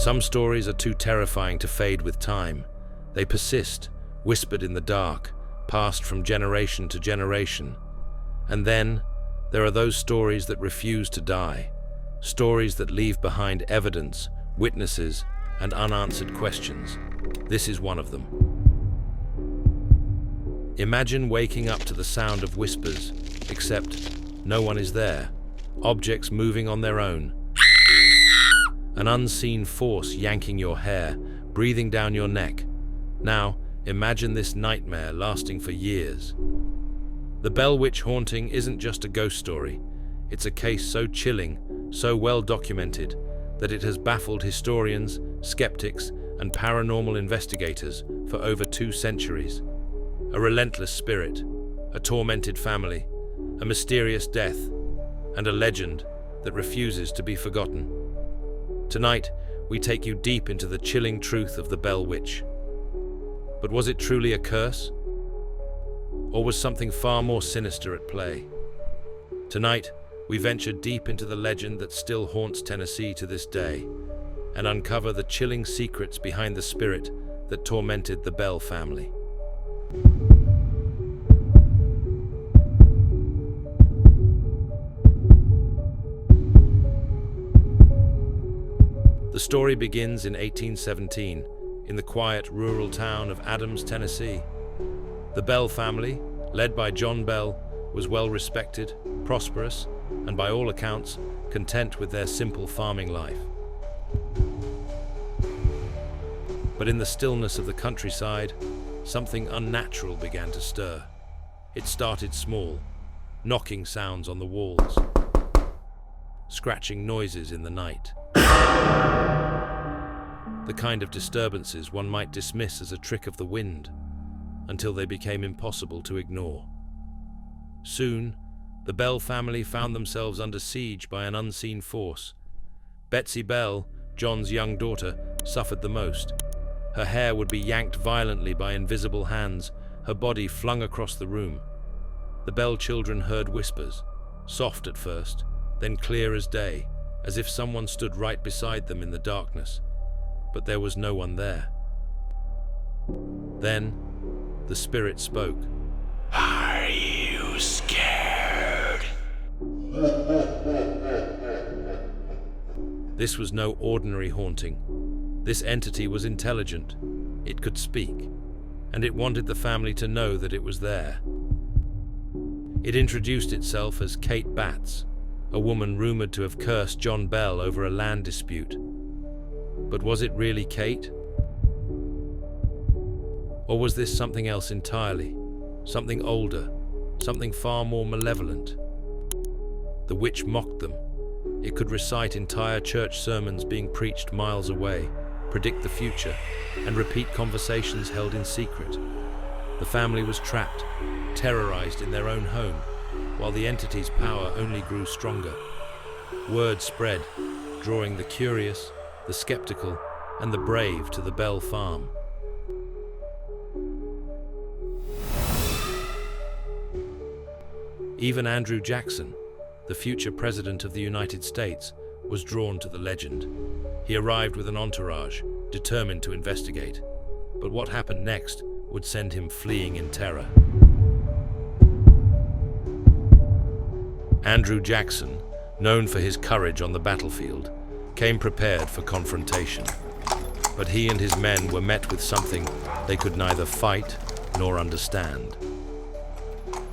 Some stories are too terrifying to fade with time. They persist, whispered in the dark, passed from generation to generation. And then, there are those stories that refuse to die. Stories that leave behind evidence, witnesses, and unanswered questions. This is one of them. Imagine waking up to the sound of whispers, except no one is there. Objects moving on their own. An unseen force yanking your hair, breathing down your neck. Now, imagine this nightmare lasting for years. The Bell Witch haunting isn't just a ghost story. It's a case so chilling, so well documented, that it has baffled historians, skeptics, and paranormal investigators for over 2 centuries. A relentless spirit, a tormented family, a mysterious death, and a legend that refuses to be forgotten. Tonight, we take you deep into the chilling truth of the Bell Witch. But was it truly a curse? Or was something far more sinister at play? Tonight, we venture deep into the legend that still haunts Tennessee to this day, and uncover the chilling secrets behind the spirit that tormented the Bell family. The story begins in 1817, in the quiet rural town of Adams, Tennessee. The Bell family, led by John Bell, was well respected, prosperous, and by all accounts, content with their simple farming life. But in the stillness of the countryside, something unnatural began to stir. It started small, knocking sounds on the walls, scratching noises in the night. The kind of disturbances one might dismiss as a trick of the wind, until they became impossible to ignore. Soon, the Bell family found themselves under siege by an unseen force. Betsy Bell, John's young daughter, suffered the most. Her hair would be yanked violently by invisible hands, her body flung across the room. The Bell children heard whispers, soft at first, then clear as day, as if someone stood right beside them in the darkness. But there was no one there. Then, the spirit spoke. Are you scared? This was no ordinary haunting. This entity was intelligent. It could speak, and it wanted the family to know that it was there. It introduced itself as Kate Batts, a woman rumored to have cursed John Bell over a land dispute. But was it really Kate? Or was this something else entirely? Something older, something far more malevolent? The witch mocked them. It could recite entire church sermons being preached miles away, predict the future, and repeat conversations held in secret. The family was trapped, terrorized in their own home, while the entity's power only grew stronger. Word spread, drawing the curious, the skeptical, and the brave to the Bell farm. Even Andrew Jackson, the future president of the United States, was drawn to the legend. He arrived with an entourage, determined to investigate. But what happened next would send him fleeing in terror. Andrew Jackson, known for his courage on the battlefield, came prepared for confrontation. But he and his men were met with something they could neither fight nor understand.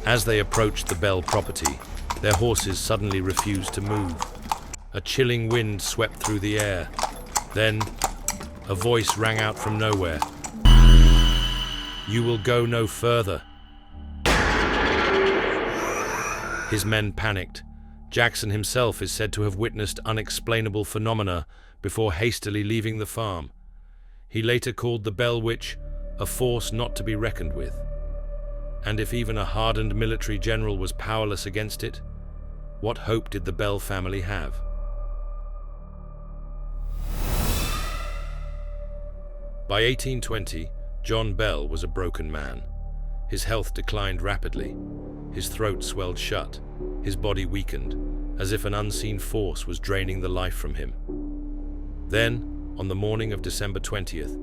As they approached the Bell property, their horses suddenly refused to move. A chilling wind swept through the air. Then, a voice rang out from nowhere. "You will go no further." His men panicked. Jackson himself is said to have witnessed unexplainable phenomena before hastily leaving the farm. He later called the Bell Witch a force not to be reckoned with. And if even a hardened military general was powerless against it, what hope did the Bell family have? By 1820, John Bell was a broken man. His health declined rapidly. His throat swelled shut, his body weakened, as if an unseen force was draining the life from him. Then, On the morning of December 20th,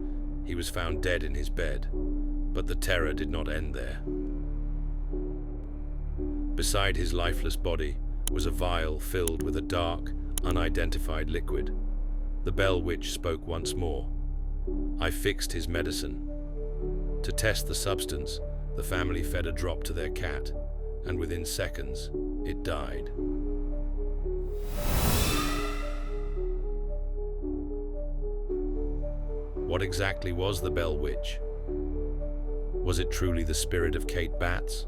he was found dead in his bed, but the terror did not end there. Beside his lifeless body was a vial filled with a dark, unidentified liquid. The Bell Witch spoke once more. I fixed his medicine. To test the substance, the family fed a drop to their cat, and within seconds, it died. What exactly was the Bell Witch? Was it truly the spirit of Kate Batts?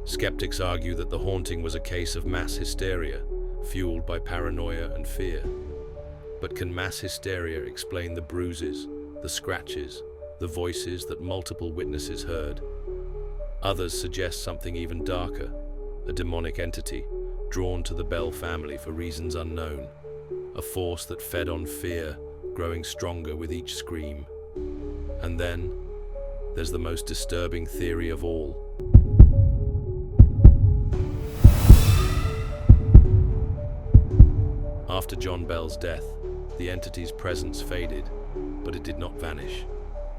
Skeptics argue that the haunting was a case of mass hysteria, fueled by paranoia and fear. But can mass hysteria explain the bruises, the scratches, the voices that multiple witnesses heard? Others suggest something even darker, a demonic entity drawn to the Bell family for reasons unknown, a force that fed on fear, growing stronger with each scream. And then, there's the most disturbing theory of all. After John Bell's death, the entity's presence faded, but it did not vanish.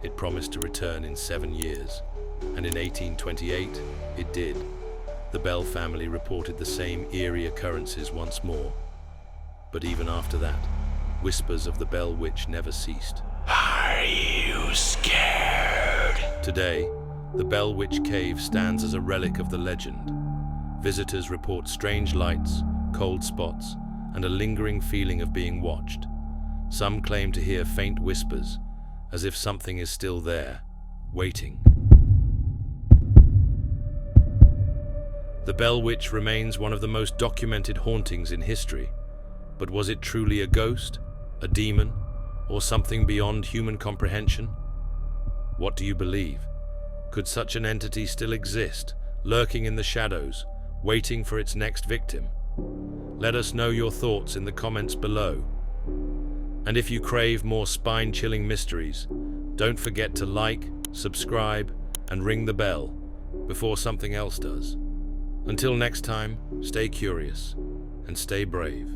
It promised to return in 7 years, and in 1828, it did. The Bell family reported the same eerie occurrences once more. But even after that, whispers of the Bell Witch never ceased. Are you scared? Today, the Bell Witch Cave stands as a relic of the legend. Visitors report strange lights, cold spots, and a lingering feeling of being watched. Some claim to hear faint whispers, as if something is still there, waiting. The Bell Witch remains one of the most documented hauntings in history. But was it truly a ghost, a demon, or something beyond human comprehension? What do you believe? Could such an entity still exist, lurking in the shadows, waiting for its next victim? Let us know your thoughts in the comments below. And if you crave more spine-chilling mysteries, don't forget to like, subscribe, and ring the bell before something else does. Until next time, stay curious and stay brave.